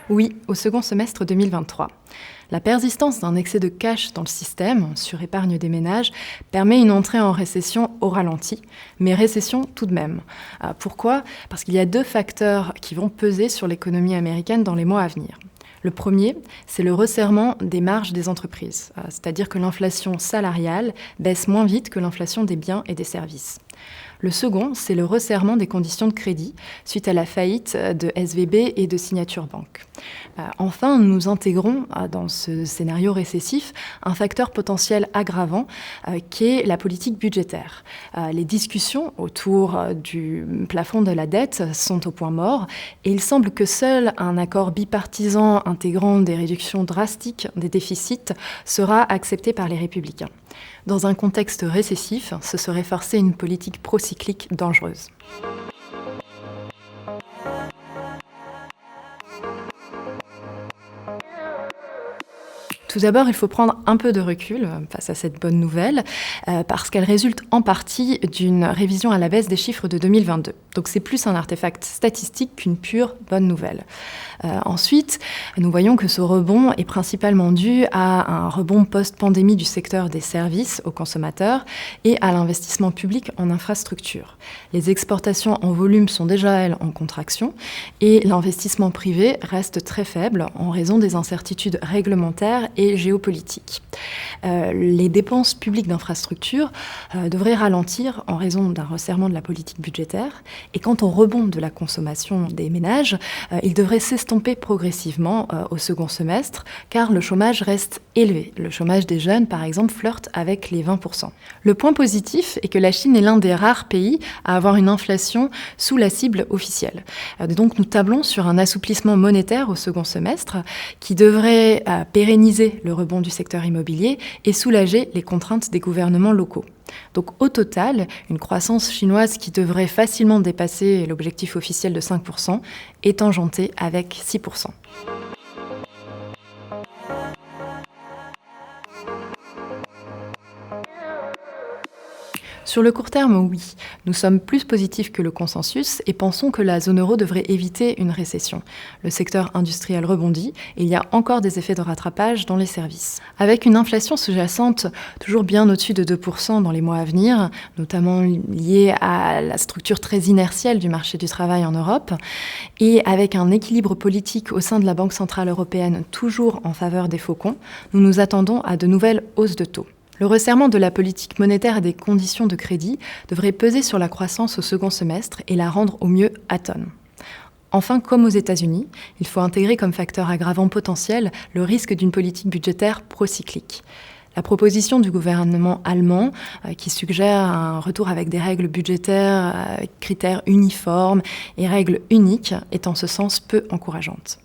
Oui, au second semestre 2023. La persistance d'un excès de cash dans le système, sur épargne des ménages, permet une entrée en récession au ralenti, mais récession tout de même. Pourquoi ? Parce qu'il y a deux facteurs qui vont peser sur l'économie américaine dans les mois à venir. Le premier, c'est le resserrement des marges des entreprises, c'est-à-dire que l'inflation salariale baisse moins vite que l'inflation des biens et des services. Le second, c'est le resserrement des conditions de crédit suite à la faillite de SVB et de Signature Bank. Enfin, nous intégrons dans ce scénario récessif un facteur potentiel aggravant qui est la politique budgétaire. Les discussions autour du plafond de la dette sont au point mort et il semble que seul un accord bipartisan intégrant des réductions drastiques des déficits sera accepté par les républicains. Dans un contexte récessif, ce serait forcer une politique procyclique dangereuse. Tout d'abord, il faut prendre un peu de recul face à cette bonne nouvelle, parce qu'elle résulte en partie d'une révision à la baisse des chiffres de 2022. Donc c'est plus un artefact statistique qu'une pure bonne nouvelle. Ensuite, nous voyons que ce rebond est principalement dû à un rebond post-pandémie du secteur des services aux consommateurs et à l'investissement public en infrastructure. Les exportations en volume sont déjà, elles, en contraction et l'investissement privé reste très faible en raison des incertitudes réglementaires et géopolitiques. Les dépenses publiques d'infrastructure devraient ralentir en raison d'un resserrement de la politique budgétaire. Et quant au rebond de la consommation des ménages, il devrait s'estomper progressivement au second semestre, car le chômage reste élevé. Le chômage des jeunes, par exemple, flirte avec les 20%. Le point positif est que la Chine est l'un des rares pays à avoir une inflation sous la cible officielle. Donc nous tablons sur un assouplissement monétaire au second semestre qui devrait pérenniser le rebond du secteur immobilier et soulager les contraintes des gouvernements locaux. Donc au total, une croissance chinoise qui devrait facilement dépasser l'objectif officiel de 5% est tangentée avec 6%. Sur le court terme, oui, nous sommes plus positifs que le consensus et pensons que la zone euro devrait éviter une récession. Le secteur industriel rebondit et il y a encore des effets de rattrapage dans les services. Avec une inflation sous-jacente toujours bien au-dessus de 2% dans les mois à venir, notamment liée à la structure très inertielle du marché du travail en Europe, et avec un équilibre politique au sein de la Banque centrale européenne toujours en faveur des faucons, nous nous attendons à de nouvelles hausses de taux. Le resserrement de la politique monétaire et des conditions de crédit devrait peser sur la croissance au second semestre et la rendre au mieux atone. Enfin, comme aux États-Unis, il faut intégrer comme facteur aggravant potentiel le risque d'une politique budgétaire procyclique. La proposition du gouvernement allemand qui suggère un retour avec des règles budgétaires, critères uniformes et règles uniques est en ce sens peu encourageante.